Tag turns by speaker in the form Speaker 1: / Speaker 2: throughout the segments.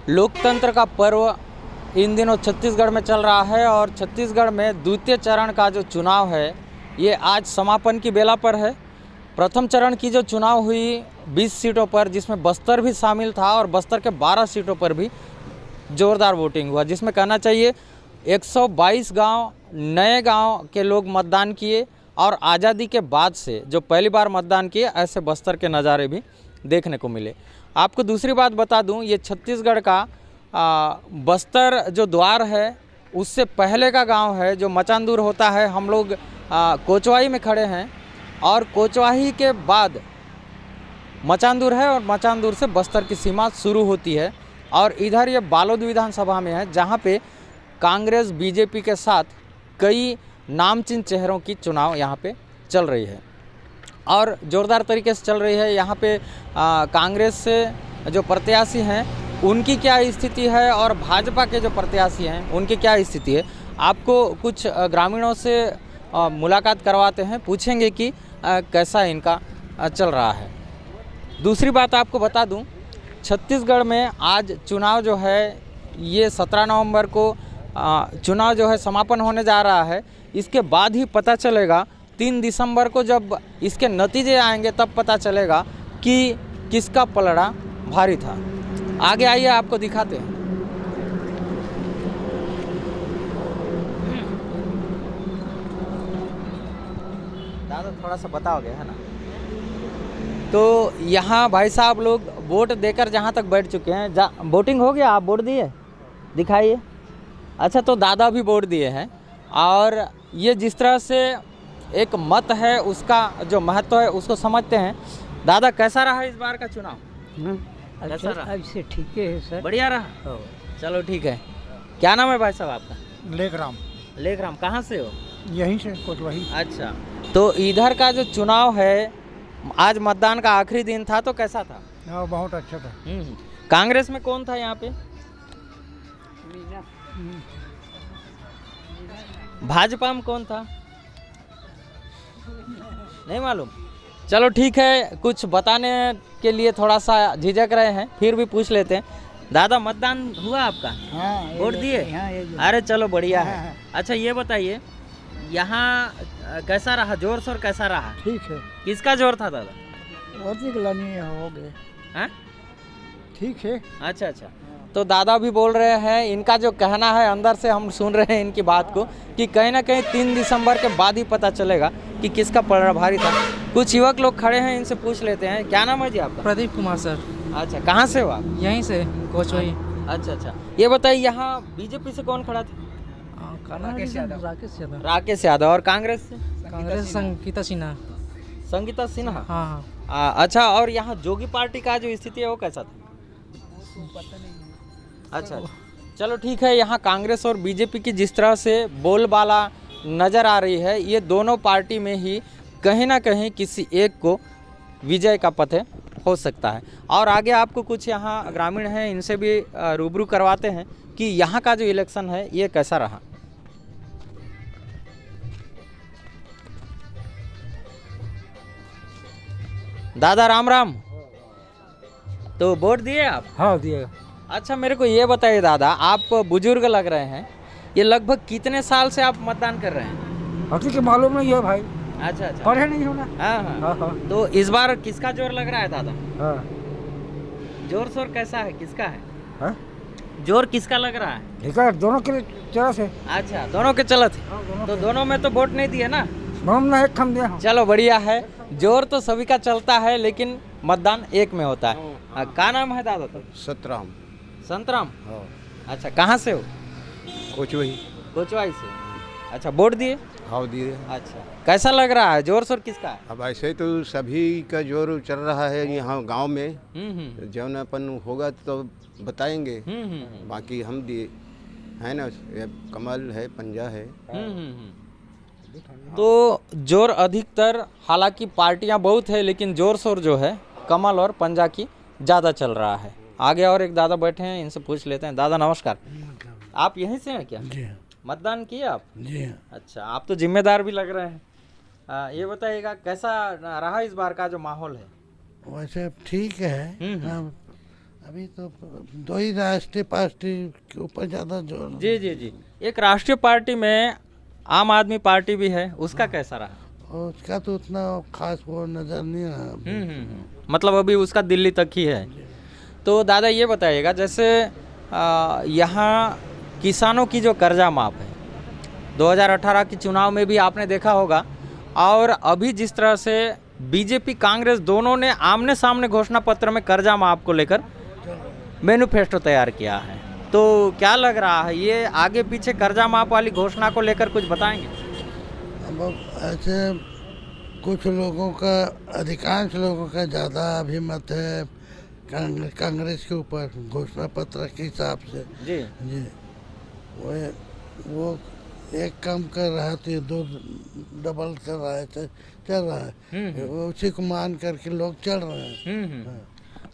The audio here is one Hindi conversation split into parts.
Speaker 1: लोकतंत्र का पर्व इन दिनों छत्तीसगढ़ में चल रहा है और छत्तीसगढ़ में द्वितीय चरण का जो चुनाव है ये आज समापन की बेला पर है। प्रथम चरण की जो चुनाव हुई 20 सीटों पर, जिसमें बस्तर भी शामिल था और बस्तर के 12 सीटों पर भी जोरदार वोटिंग हुआ, जिसमें कहना चाहिए 122 गांव नए गांव के लोग मतदान किए और आज़ादी के बाद से जो पहली बार मतदान किए ऐसे बस्तर के नज़ारे भी देखने को मिले। आपको दूसरी बात बता दूं, ये छत्तीसगढ़ का बस्तर जो द्वार है उससे पहले का गांव है जो मचानदूर होता है। हम लोग कोचवाही में खड़े हैं और कोचवाही के बाद मचानदूर है और मचानदूर से बस्तर की सीमा शुरू होती है और इधर ये बालोद विधानसभा में है जहां पे कांग्रेस बीजेपी के साथ कई नामचीन चेहरों की चुनाव यहाँ पे चल रही है और ज़ोरदार तरीके से चल रही है। यहाँ पे कांग्रेस से जो प्रत्याशी हैं उनकी क्या स्थिति है और भाजपा के जो प्रत्याशी हैं उनकी क्या स्थिति है, आपको कुछ ग्रामीणों से मुलाकात करवाते हैं, पूछेंगे कि कैसा इनका चल रहा है। दूसरी बात आपको बता दूं, छत्तीसगढ़ में आज चुनाव जो है ये 17 नवंबर को चुनाव जो है समापन होने जा रहा है। इसके बाद ही पता चलेगा, 3 दिसंबर को जब इसके नतीजे आएंगे तब पता चलेगा कि किसका पलड़ा भारी था। आगे आइए आपको दिखाते हैं। दादा थोड़ा सा बताओगे, है ना? तो यहाँ भाई साहब लोग वोट देकर जहाँ तक बैठ चुके हैं, वोटिंग हो गया, आप वोट दिए, दिखाइए। अच्छा, तो दादा भी वोट दिए हैं और ये जिस तरह से एक मत है उसका जो महत्व है उसको समझते हैं। दादा कैसा रहा इस बार का चुनाव? कैसा रहा?
Speaker 2: अब से ठीक है सर,
Speaker 1: बढ़िया रहा। चलो ठीक है। क्या नाम है भाई साहब आपका?
Speaker 2: लेखराम।
Speaker 1: लेखराम, कहाँ से हो?
Speaker 2: यहीं से कोटवाही।
Speaker 1: अच्छा, तो इधर का जो चुनाव है आज मतदान का आखिरी दिन था, तो कैसा था?
Speaker 2: हाँ, बहुत अच्छा था।
Speaker 1: कांग्रेस में कौन था यहाँ पे? भाजपा में कौन था? नहीं मालूम। चलो ठीक है, कुछ बताने के लिए थोड़ा सा झिझक रहे हैं, फिर भी पूछ लेते हैं। दादा मतदान हुआ आपका?
Speaker 2: हाँ,
Speaker 1: वोट दिए? अरे चलो बढ़िया है। अच्छा ये बताइए, यहाँ कैसा रहा, जोर शोर कैसा रहा?
Speaker 2: ठीक है।
Speaker 1: किसका जोर था दादा?
Speaker 2: हो गए।
Speaker 1: हाँ
Speaker 2: ठीक है।
Speaker 1: अच्छा अच्छा, तो दादा भी बोल रहे हैं, इनका जो कहना है अंदर से हम सुन रहे हैं इनकी बात को कि कहीं ना कहीं 3 दिसंबर के बाद ही पता चलेगा कि किसका पलड़ा भारी था। कुछ युवक लोग खड़े हैं, इनसे पूछ लेते हैं। क्या नाम है जी आपका?
Speaker 3: प्रदीप कुमार सर।
Speaker 1: अच्छा, कहाँ से हो आप?
Speaker 3: यहीं से कोचवाही।
Speaker 1: अच्छा अच्छा, ये बताइए यहाँ बीजेपी से कौन खड़ा था?
Speaker 3: राकेश यादव।
Speaker 1: राकेश यादव। और कांग्रेस से?
Speaker 3: कांग्रेस संगीता सिन्हा।
Speaker 1: संगीता सिन्हा।
Speaker 3: हाँ।
Speaker 1: अच्छा, और यहाँ जोगी पार्टी का जो स्थिति है वो कैसा था? अच्छा, चलो ठीक है। यहाँ कांग्रेस और बीजेपी की जिस तरह से बोलबाला नज़र आ रही है, ये दोनों पार्टी में ही कहीं ना कहीं किसी एक को विजय का पथ हो सकता है। और आगे आपको कुछ यहाँ ग्रामीण हैं, इनसे भी रूबरू करवाते हैं कि यहाँ का जो इलेक्शन है ये कैसा रहा। दादा राम राम। तो वोट दिए आप?
Speaker 2: हाँ, दिए।
Speaker 1: अच्छा, मेरे को ये बताइए दादा, आप बुजुर्ग लग रहे हैं, ये लगभग कितने साल से आप मतदान कर रहे हैं?
Speaker 2: अभी के मालूम नहीं है भाई।
Speaker 1: अच्छा अच्छा,
Speaker 2: पढ़े नहीं हो ना।
Speaker 1: हाँ। तो इस बार किसका जोर लग रहा है दादा?
Speaker 2: हाँ।
Speaker 1: जोर शोर कैसा है, किसका है?
Speaker 2: हाँ?
Speaker 1: जोर किसका लग रहा है?
Speaker 2: ठीक है, दोनों के तरह से।
Speaker 1: अच्छा, दोनों के चलत है। तो दोनों में तो वोट नहीं दिए ना?
Speaker 2: हम एक खम दिया।
Speaker 1: चलो बढ़िया है। जोर तो सभी का चलता है लेकिन मतदान एक में होता है। क्या नाम है दादा? तो
Speaker 4: सतराम।
Speaker 1: संतराम। अच्छा, कहाँ से हो?
Speaker 4: कोचवाही।
Speaker 1: कोचवाही से। अच्छा, वोट दिए?
Speaker 4: हाँ, दिए।
Speaker 1: अच्छा, कैसा लग रहा है, जोर शोर किसका है?
Speaker 4: अब ऐसे तो सभी का जोर चल रहा है यहाँ गांव में। जौन अपन होगा तो बताएंगे। बाकी हम दिए है ना, कमल है, पंजा है।
Speaker 1: तो जोर अधिकतर, हालांकि पार्टियां बहुत है लेकिन जोर शोर जो है कमल और पंजा की ज़्यादा चल रहा है। आगे और एक दादा बैठे हैं, इनसे पूछ लेते हैं। दादा नमस्कार, आप यहीं से हैं क्या?
Speaker 2: जी।
Speaker 1: मतदान किए आप?
Speaker 2: जी।
Speaker 1: अच्छा, आप तो जिम्मेदार भी लग रहे हैं। ये बताइएगा कैसा रहा इस बार का जो माहौल है?
Speaker 2: वैसे ठीक है।
Speaker 5: अभी तो दो ही राष्ट्रीय पार्टी के ऊपर ज़्यादा जोर है।
Speaker 1: जी जी जी। एक राष्ट्रीय पार्टी में आम आदमी पार्टी भी है, उसका कैसा रहा?
Speaker 5: और उसका तो उतना खास वो नज़र नहीं आया अभी।
Speaker 1: मतलब अभी उसका दिल्ली तक ही है। तो दादा ये बताइएगा, जैसे यहाँ किसानों की जो कर्जा माफ है 2018 के चुनाव में भी आपने देखा होगा, और अभी जिस तरह से बीजेपी कांग्रेस दोनों ने आमने सामने घोषणा पत्र में कर्जा माफ को लेकर मैनिफेस्टो तैयार किया है, तो क्या लग रहा है ये आगे पीछे कर्जा माफ वाली घोषणा को लेकर कुछ बताएंगे?
Speaker 5: अब ऐसे कुछ लोगों का, अधिकांश लोगों का ज़्यादा अभिमत है कांग्रेस के ऊपर घोषणा पत्र के हिसाब से।
Speaker 1: जी
Speaker 5: जी वो एक कम कर रहा है तो ये दो डबल कर रहा है, चल रहा है, वो उसी को मान करके लोग चल रहे हैं।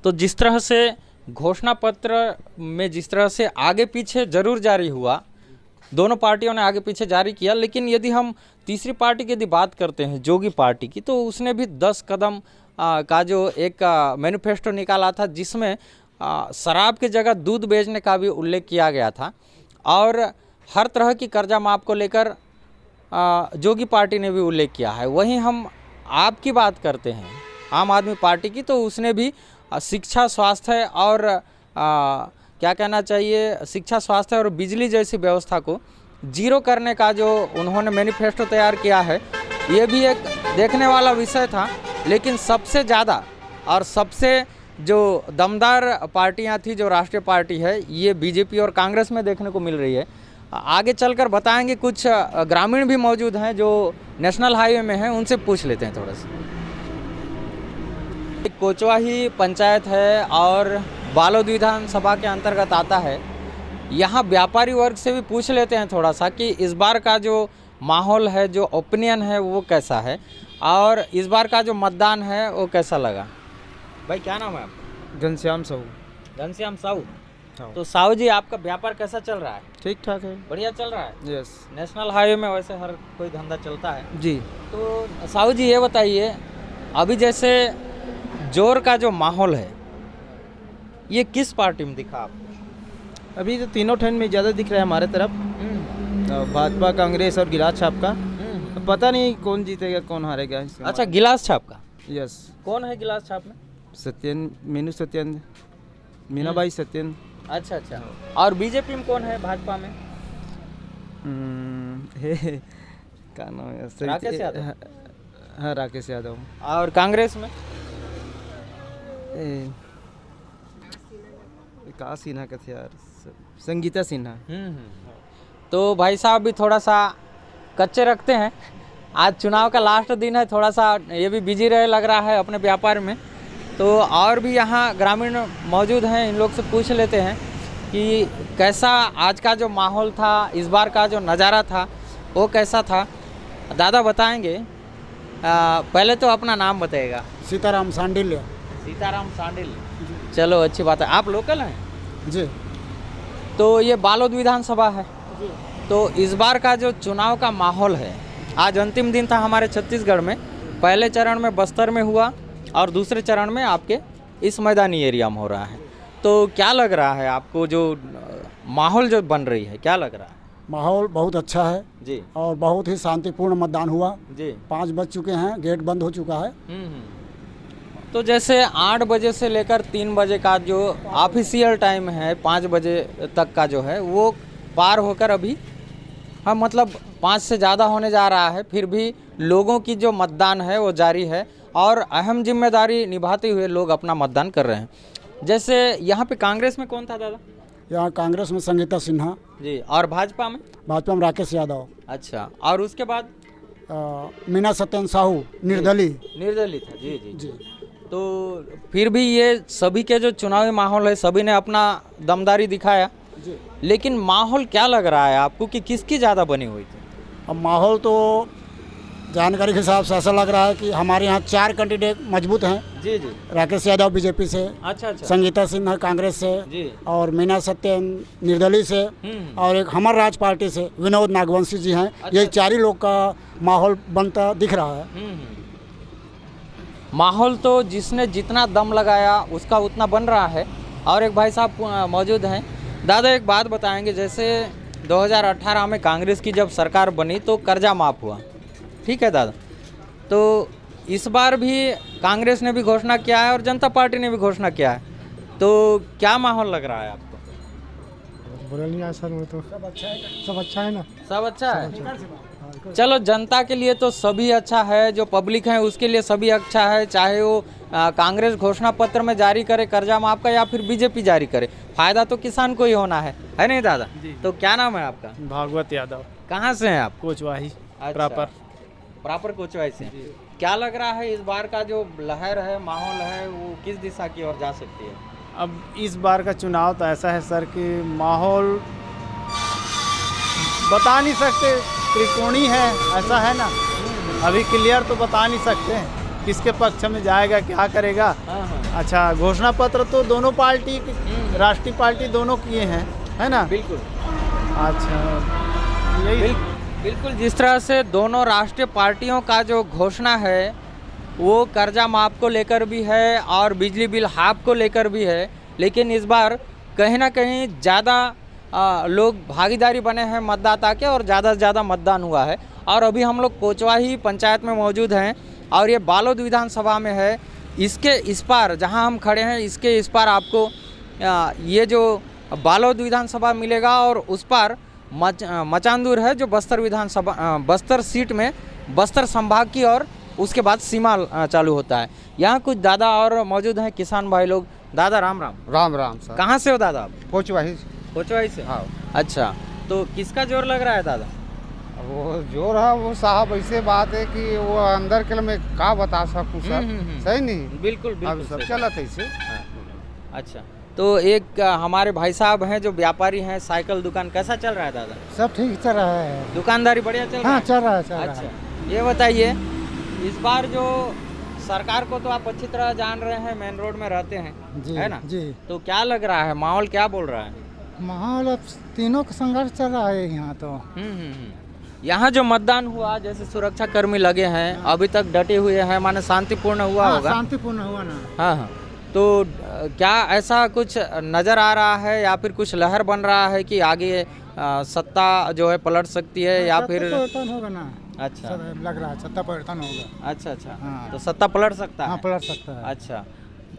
Speaker 1: तो जिस तरह से घोषणा पत्र में जिस तरह से आगे पीछे जरूर जारी हुआ, दोनों पार्टियों ने आगे पीछे जारी किया, लेकिन यदि हम तीसरी पार्टी की यदि बात करते हैं जोगी पार्टी की, तो उसने भी 10 कदम का जो एक मैनिफेस्टो निकाला था, जिसमें शराब की जगह दूध बेचने का भी उल्लेख किया गया था, और हर तरह की कर्जा माफ को लेकर जोगी पार्टी ने भी उल्लेख किया है। वहीं हम आपकी बात करते हैं आम आदमी पार्टी की, तो उसने भी शिक्षा, स्वास्थ्य और क्या कहना चाहिए, शिक्षा, स्वास्थ्य और बिजली जैसी व्यवस्था को जीरो करने का जो उन्होंने मैनिफेस्टो तैयार किया है, ये भी एक देखने वाला विषय था। लेकिन सबसे ज़्यादा और सबसे जो दमदार पार्टियां थी, जो राष्ट्रीय पार्टी है, ये बीजेपी और कांग्रेस में देखने को मिल रही है। आगे चलकर बताएंगे, कुछ ग्रामीण भी मौजूद हैं जो नेशनल हाईवे में हैं, उनसे पूछ लेते हैं थोड़ा सा। कोचवाही पंचायत है और बालोद विधानसभा के अंतर्गत आता है। यहाँ व्यापारी वर्ग से भी पूछ लेते हैं थोड़ा सा कि इस बार का जो माहौल है, जो ओपिनियन है, वो कैसा है, और इस बार का जो मतदान है वो कैसा लगा। भाई क्या नाम है आपका?
Speaker 3: घनश्याम साहू।
Speaker 1: घनश्याम साहू।
Speaker 3: हाँ।
Speaker 1: तो साहू जी, आपका व्यापार कैसा चल रहा है?
Speaker 3: ठीक ठाक है।
Speaker 1: बढ़िया चल रहा है।
Speaker 3: यस
Speaker 1: नेशनल हाईवे में वैसे हर कोई धंधा चलता है।
Speaker 3: जी।
Speaker 1: तो साहू जी ये बताइए, अभी जैसे जोर का जो माहौल है, ये किस पार्टी में दिखा आपको?
Speaker 3: अभी तो तीनों ठन में ज़्यादा दिख रहा है हमारे तरफ, भाजपा, कांग्रेस और गिलास छाप का। पता नहीं कौन जीतेगा कौन हारेगा इसमें।
Speaker 1: अच्छा, गिलास छाप का।
Speaker 3: यस।
Speaker 1: कौन है गिलास छाप में?
Speaker 3: सत्यन, मीनू सत्यन, मीनाबाई सत्यन।
Speaker 1: अच्छा अच्छा। और बीजेपी में कौन है, भाजपा में?
Speaker 3: क्या नाम है?
Speaker 1: राकेश यादव।
Speaker 3: हाँ, राकेश यादव।
Speaker 1: और कांग्रेस में?
Speaker 3: का सिन्हा का थे यार, संगीता सिन्हा।
Speaker 1: तो भाई साहब भी थोड़ा सा कच्चे रखते हैं। आज चुनाव का लास्ट दिन है, थोड़ा सा ये भी बिजी रहे लग रहा है अपने व्यापार में। तो और भी यहाँ ग्रामीण मौजूद हैं, इन लोग से पूछ लेते हैं कि कैसा आज का जो माहौल था, इस बार का जो नज़ारा था वो कैसा था। दादा बताएंगे, पहले तो अपना नाम बताइएगा।
Speaker 2: सीताराम सांडिल्य।
Speaker 1: सीताराम सांडिल। चलो अच्छी बात है। आप लोकल हैं?
Speaker 2: जी
Speaker 1: तो ये बालोद विधानसभा है, तो इस बार का जो चुनाव का माहौल है, आज अंतिम दिन था हमारे छत्तीसगढ़ में। पहले चरण में बस्तर में हुआ और दूसरे चरण में आपके इस मैदानी एरिया में हो रहा है। तो क्या लग रहा है आपको, जो माहौल जो बन रही है, क्या लग रहा है?
Speaker 2: माहौल बहुत अच्छा है
Speaker 1: जी
Speaker 2: और बहुत ही शांतिपूर्ण मतदान हुआ।
Speaker 1: जी।
Speaker 2: 5 बज चुके हैं, गेट बंद हो चुका है।
Speaker 1: तो जैसे 8 बजे से लेकर 3 बजे का जो ऑफिशियल टाइम है, 5 बजे तक का जो है, वो पार होकर अभी हम मतलब 5 से ज़्यादा होने जा रहा है। फिर भी लोगों की जो मतदान है वो जारी है और अहम जिम्मेदारी निभाते हुए लोग अपना मतदान कर रहे हैं। जैसे यहाँ पे कांग्रेस में कौन था दादा?
Speaker 2: यहाँ कांग्रेस में संगीता सिन्हा
Speaker 1: जी। और भाजपा में?
Speaker 2: भाजपा में राकेश यादव।
Speaker 1: अच्छा। और उसके बाद?
Speaker 2: मीना सत्यन साहू निर्दलीय।
Speaker 1: निर्दलीय था। जी जी
Speaker 2: जी।
Speaker 1: तो फिर भी ये सभी के जो चुनावी माहौल है, सभी ने अपना दमदारी दिखाया।
Speaker 2: जी।
Speaker 1: लेकिन माहौल क्या लग रहा है आपको कि किसकी ज़्यादा बनी हुई थी?
Speaker 2: अब माहौल तो जानकारी के हिसाब से ऐसा लग रहा है कि हमारे यहाँ 4 कैंडिडेट मजबूत हैं।
Speaker 1: जी जी।
Speaker 2: राकेश यादव बीजेपी से,
Speaker 1: अच्छा अच्छा।
Speaker 2: संगीता सिन्हा कांग्रेस से,
Speaker 1: जी।
Speaker 2: और मीना सत्यन निर्दलीय से, और एक हमर राज पार्टी से विनोद नागवंशी जी हैं। ये 4 ही लोग का माहौल बनता दिख रहा है।
Speaker 1: माहौल तो जिसने जितना दम लगाया उसका उतना बन रहा है। और एक भाई साहब मौजूद हैं। दादा एक बात बताएंगे, जैसे 2018 में कांग्रेस की जब सरकार बनी तो कर्जा माफ़ हुआ, ठीक है दादा, तो इस बार भी कांग्रेस ने भी घोषणा किया है और जनता पार्टी ने भी घोषणा किया है, तो क्या माहौल लग रहा है आपको?
Speaker 2: बुरा नहीं है सर, वो तो सब अच्छा है ना।
Speaker 1: सब अच्छा है। चलो, जनता के लिए तो सभी अच्छा है, जो पब्लिक है उसके लिए सभी अच्छा है, चाहे वो कांग्रेस घोषणा पत्र में जारी करे कर्जा माफ का या फिर बीजेपी जारी करे, फायदा तो किसान को ही होना है नहीं दादा? तो क्या नाम है आपका?
Speaker 3: भागवत यादव,
Speaker 1: कहाँ से हैं आप?
Speaker 3: कोचवाही
Speaker 1: प्रॉपर कोचवाई से। क्या लग रहा है इस बार का जो लहर है, माहौल है, वो किस दिशा की ओर जा सकती है?
Speaker 3: अब इस बार का चुनाव तो ऐसा है सर कि माहौल बता नहीं सकते, त्रिकोणी है, ऐसा है ना, अभी क्लियर तो बता नहीं सकते हैं किसके पक्ष में जाएगा, क्या करेगा। अच्छा, घोषणा पत्र तो दोनों पार्टी, राष्ट्रीय पार्टी दोनों किए हैं, है ना?
Speaker 1: बिल्कुल।
Speaker 3: अच्छा, यही
Speaker 1: बिल्कुल, जिस तरह से दोनों राष्ट्रीय पार्टियों का जो घोषणा है वो कर्जा माफ को लेकर भी है और बिजली बिल हाफ को लेकर भी है, लेकिन इस बार कहीं ना कहीं ज़्यादा लोग भागीदारी बने हैं मतदाता के और ज़्यादा से ज़्यादा मतदान हुआ है। और अभी हम लोग कोचवाही पंचायत में मौजूद हैं और ये बालोद विधानसभा में है। इसके इस पार जहां हम खड़े हैं, इसके इस पार आपको ये जो बालोद विधानसभा मिलेगा और उस पार मचांदूर है जो बस्तर विधानसभा, बस्तर सीट में बस्तर संभाग की और उसके बाद सीमा चालू होता है। यहाँ कुछ दादा और मौजूद हैं, किसान भाई लोग। दादा राम राम।
Speaker 6: राम राम सर।
Speaker 1: कहाँ से हो दादा आप?
Speaker 6: कोचवाही।
Speaker 1: कोचवाही से।
Speaker 6: हाँ।
Speaker 1: अच्छा, तो किसका जोर लग रहा है दादा?
Speaker 6: वो जोर है वो साहब, ऐसे बात है कि वो अंदर के लिए मैं क्या बता सकूँ सर, सही नहीं।
Speaker 1: बिल्कुल
Speaker 6: अब
Speaker 1: बिल्कुल
Speaker 6: सब
Speaker 1: सही।
Speaker 6: चलत है इसे।
Speaker 1: हाँ। अच्छा, तो एक हमारे भाई साहब हैं जो व्यापारी हैं, साइकिल दुकान, कैसा चल रहा है दादा?
Speaker 2: सब ठीक चल रहा है।
Speaker 1: दुकानदारी बढ़िया चल रहा है?
Speaker 2: चल रहा है, चल
Speaker 1: अच्छा, ये बताइए, इस बार जो सरकार को तो आप अच्छी तरह जान रहे हैं, मेन रोड में रहते हैं,
Speaker 2: जी,
Speaker 1: है ना?
Speaker 2: जी।
Speaker 1: तो क्या लग रहा है, माहौल क्या बोल रहा है?
Speaker 2: माहौल अब तीनों का संघर्ष चल रहा है यहाँ तो।
Speaker 1: यहाँ जो मतदान हुआ, जैसे सुरक्षा कर्मी लगे हैं, अभी तक डटे हुए हैं, माने शांतिपूर्ण हुआ होगा?
Speaker 2: शांतिपूर्ण हुआ ना।
Speaker 1: हाँ हाँ। तो क्या ऐसा कुछ नज़र आ रहा है या फिर कुछ लहर बन रहा है कि आगे सत्ता जो है पलट सकती है या फिर?
Speaker 2: परिवर्तन होगा ना।
Speaker 1: अच्छा,
Speaker 2: लग रहा है सत्ता परिवर्तन होगा।
Speaker 1: अच्छा अच्छा।
Speaker 2: हाँ।
Speaker 1: तो सत्ता पलट सकता है?
Speaker 2: हाँ, पलट सकता है।
Speaker 1: अच्छा,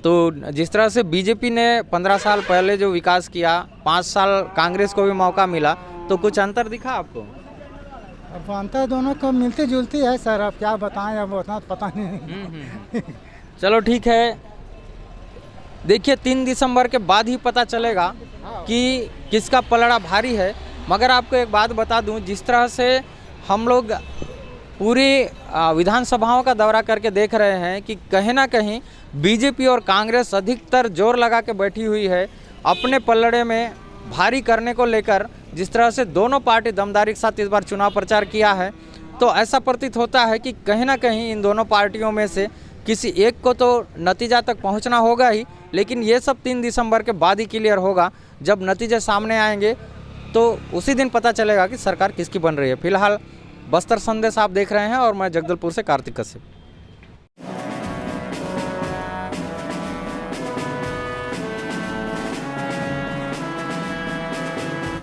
Speaker 1: तो जिस तरह से बीजेपी ने 15 साल पहले जो विकास किया, 5 साल कांग्रेस को भी मौका मिला, तो कुछ अंतर दिखा आपको?
Speaker 2: अब अंतर दोनों को मिलती जुलती है सर, अब क्या बताएं, अब उतना पता नहीं।
Speaker 1: चलो ठीक है, देखिए 3 दिसंबर के बाद ही पता चलेगा कि किसका पलड़ा भारी है। मगर आपको एक बात बता दूं, जिस तरह से हम लोग पूरी विधानसभाओं का दौरा करके देख रहे हैं कि कहीं ना कहीं बीजेपी और कांग्रेस अधिकतर जोर लगा के बैठी हुई है अपने पलड़े में भारी करने को लेकर। जिस तरह से दोनों पार्टी दमदारी के साथ इस बार चुनाव प्रचार किया है, तो ऐसा प्रतीत होता है कि कहीं ना कहीं इन दोनों पार्टियों में से किसी एक को तो नतीजा तक पहुंचना होगा ही, लेकिन ये सब 3 दिसंबर के बाद ही क्लियर होगा। जब नतीजे सामने आएंगे तो उसी दिन पता चलेगा कि सरकार किसकी बन रही है। फिलहाल बस्तर संदेश आप देख रहे हैं और मैं जगदलपुर से कार्तिक कश्यप।